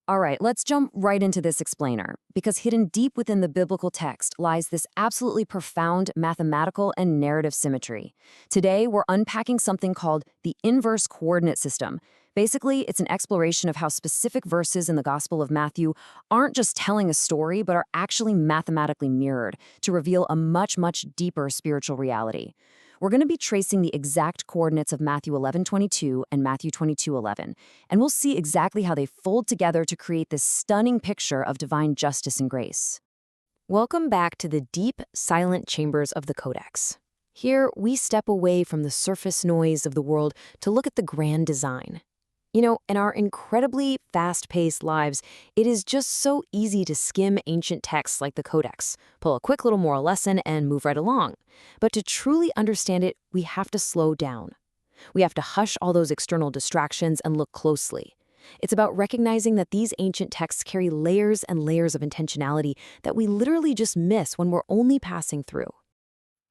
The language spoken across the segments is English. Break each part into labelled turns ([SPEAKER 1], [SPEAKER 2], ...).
[SPEAKER 1] All right, let's jump right into this explainer, because hidden deep within the biblical text lies this absolutely profound mathematical and narrative symmetry. Today, we're unpacking something called the inverse coordinate system. Basically, it's an exploration of how specific verses in the Gospel of Matthew aren't just telling a story, but are actually mathematically mirrored to reveal a much, much deeper spiritual reality. We're going to be tracing the exact coordinates of Matthew 11:22 and Matthew 22:11, and we'll see exactly how they fold together to create this stunning picture of divine justice and grace. Welcome back to the deep, silent chambers of the Codex. Here, we step away from the surface noise of the world to look at the grand design. You know, in our incredibly fast-paced lives, it is just so easy to skim ancient texts like the Codex, pull a quick little moral lesson, and move right along. But to truly understand it, we have to slow down. We have to hush all those external distractions and look closely. It's about recognizing that these ancient texts carry layers and layers of intentionality that we literally just miss when we're only passing through.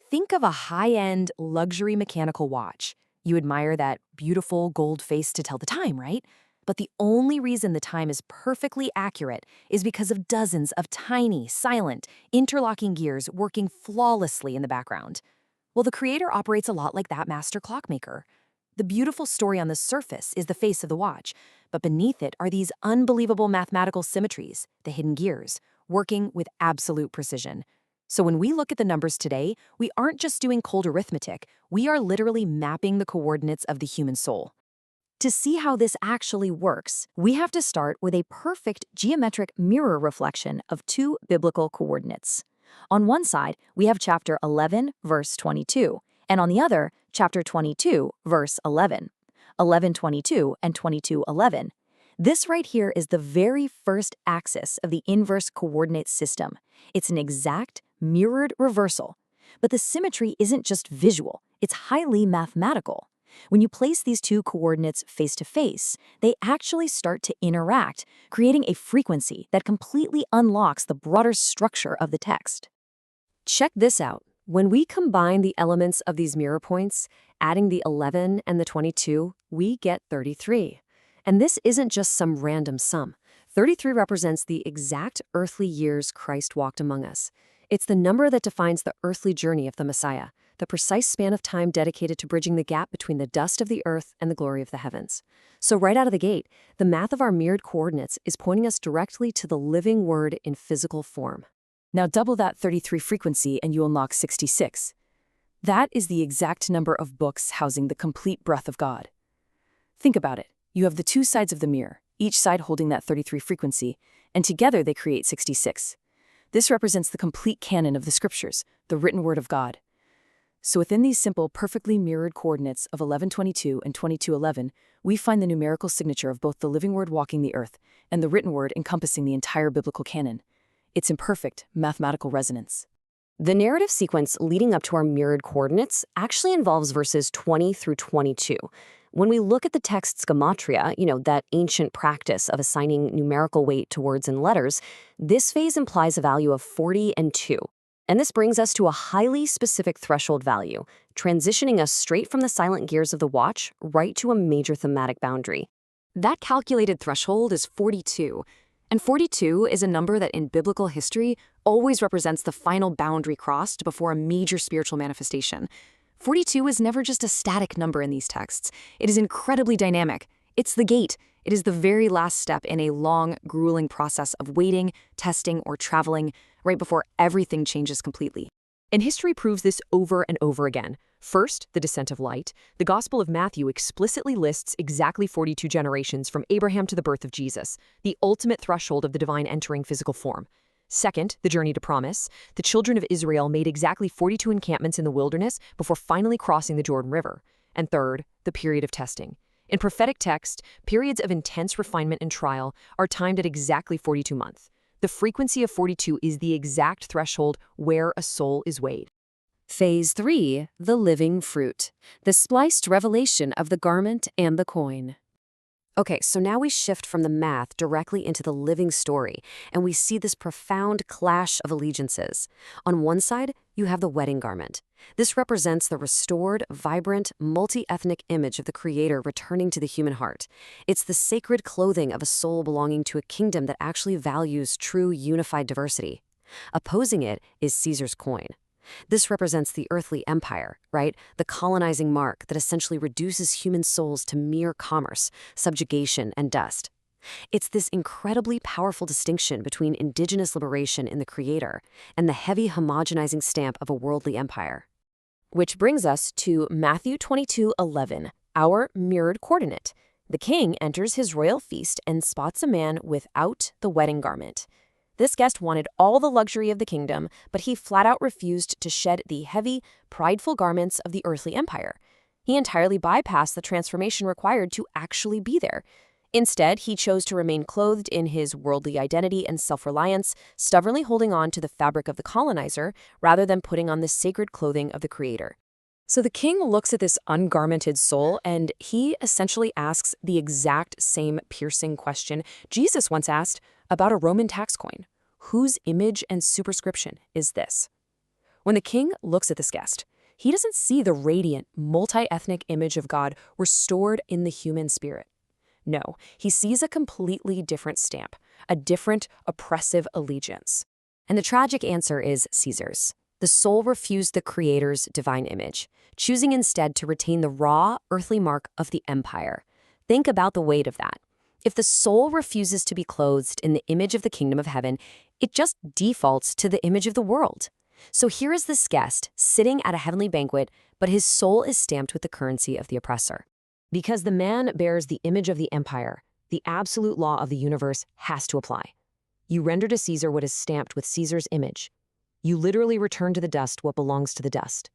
[SPEAKER 1] Think of a high-end, luxury mechanical watch. You admire that beautiful gold face to tell the time, right? But the only reason the time is perfectly accurate is because of dozens of tiny, silent, interlocking gears working flawlessly in the background. Well, the creator operates a lot like that master clockmaker. The beautiful story on the surface is the face of the watch, but beneath it are these unbelievable mathematical symmetries, the hidden gears, working with absolute precision. So when we look at the numbers today, we aren't just doing cold arithmetic, we are literally mapping the coordinates of the human soul. To see how this actually works, we have to start with a perfect geometric mirror reflection of two biblical coordinates. On one side, we have chapter 11, verse 22, and on the other, chapter 22, verse 11. 11:22 and 22:11. This right here is the very first axis of the inverse coordinate system. It's an exact, mirrored reversal. But the symmetry isn't just visual, it's highly mathematical. When you place these two coordinates face to face, they actually start to interact, creating a frequency that completely unlocks the broader structure of the text. Check this out. When we combine the elements of these mirror points, adding the 11 and the 22, we get 33. And this isn't just some random sum. 33 represents the exact earthly years Christ walked among us. It's the number that defines the earthly journey of the Messiah, the precise span of time dedicated to bridging the gap between the dust of the earth and the glory of the heavens. So right out of the gate, the math of our mirrored coordinates is pointing us directly to the living word in physical form. Now double that 33 frequency and you unlock 66. That is the exact number of books housing the complete breath of God. Think about it. You have the two sides of the mirror, each side holding that 33 frequency, and together they create 66. This represents the complete canon of the scriptures, the written word of God. So within these simple, perfectly mirrored coordinates of 11:22 and 22:11, we find the numerical signature of both the living word walking the earth and the written word encompassing the entire biblical canon. It's in perfect mathematical resonance. The narrative sequence leading up to our mirrored coordinates actually involves verses 20 through 22. When we look at the text's gematria, that ancient practice of assigning numerical weight to words and letters, this phase implies a value of 40 and 2. And this brings us to a highly specific threshold value, transitioning us straight from the silent gears of the watch right to a major thematic boundary. That calculated threshold is 42. And 42 is a number that in biblical history always represents the final boundary crossed before a major spiritual manifestation. 42 is never just a static number in these texts. It is incredibly dynamic. It's the gate. It is the very last step in a long, grueling process of waiting, testing, or traveling right before everything changes completely. And history proves this over and over again. First, the descent of light. The Gospel of Matthew explicitly lists exactly 42 generations from Abraham to the birth of Jesus, the ultimate threshold of the divine entering physical form. Second, the journey to promise. The children of Israel made exactly 42 encampments in the wilderness before finally crossing the Jordan River. And third, the period of testing. In prophetic text, periods of intense refinement and trial are timed at exactly 42 months. The frequency of 42 is the exact threshold where a soul is weighed. Phase 3, the living fruit, the spliced revelation of the garment and the coin. Okay, so now we shift from the math directly into the living story, and we see this profound clash of allegiances. On one side, you have the wedding garment. This represents the restored, vibrant, multi-ethnic image of the Creator returning to the human heart. It's the sacred clothing of a soul belonging to a kingdom that actually values true unified diversity. Opposing it is Caesar's coin. This represents the earthly empire, right? The colonizing mark that essentially reduces human souls to mere commerce, subjugation, and dust. It's this incredibly powerful distinction between indigenous liberation in the Creator and the heavy homogenizing stamp of a worldly empire. Which brings us to Matthew 22:11, our mirrored coordinate. The king enters his royal feast and spots a man without the wedding garment. This guest wanted all the luxury of the kingdom, but he flat out refused to shed the heavy, prideful garments of the earthly empire. He entirely bypassed the transformation required to actually be there. Instead, he chose to remain clothed in his worldly identity and self-reliance, stubbornly holding on to the fabric of the colonizer rather than putting on the sacred clothing of the Creator. So the king looks at this ungarmented soul and he essentially asks the exact same piercing question Jesus once asked about a Roman tax coin. Whose image and superscription is this? When the king looks at this guest, he doesn't see the radiant, multi-ethnic image of God restored in the human spirit. No, he sees a completely different stamp, a different, oppressive allegiance. And the tragic answer is Caesar's. The soul refused the Creator's divine image, choosing instead to retain the raw, earthly mark of the empire. Think about the weight of that. If the soul refuses to be clothed in the image of the kingdom of heaven, it just defaults to the image of the world. So here is this guest sitting at a heavenly banquet, but his soul is stamped with the currency of the oppressor. Because the man bears the image of the empire, the absolute law of the universe has to apply. You render to Caesar what is stamped with Caesar's image. You literally return to the dust what belongs to the dust.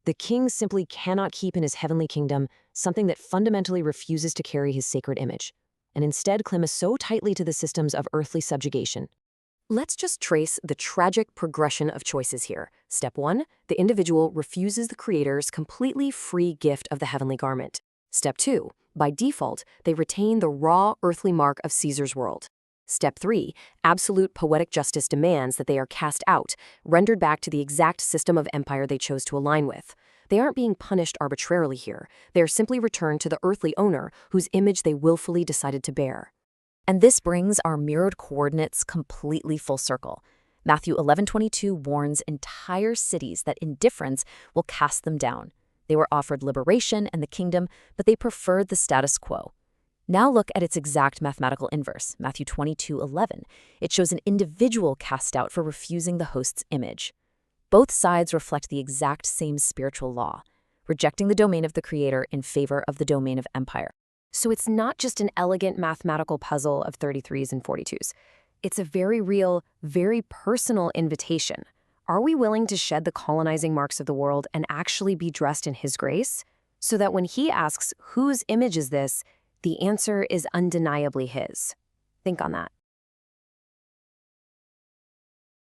[SPEAKER 1] The king simply cannot keep in his heavenly kingdom something that fundamentally refuses to carry his sacred image, and instead clings so tightly to the systems of earthly subjugation. Let's just trace the tragic progression of choices here. Step 1, the individual refuses the Creator's completely free gift of the heavenly garment. Step 2, by default, they retain the raw earthly mark of Caesar's world. Step 3, absolute poetic justice demands that they are cast out, rendered back to the exact system of empire they chose to align with. They aren't being punished arbitrarily here. They are simply returned to the earthly owner whose image they willfully decided to bear. And this brings our mirrored coordinates completely full circle. Matthew 11:22 warns entire cities that indifference will cast them down. They were offered liberation and the kingdom, but they preferred the status quo. Now look at its exact mathematical inverse, Matthew 22:11. It shows an individual cast out for refusing the host's image. Both sides reflect the exact same spiritual law, rejecting the domain of the Creator in favor of the domain of empire. So it's not just an elegant mathematical puzzle of 33s and 42s. It's a very real, very personal invitation. Are we willing to shed the colonizing marks of the world and actually be dressed in His grace? So that when He asks, whose image is this, the answer is undeniably His. Think on that.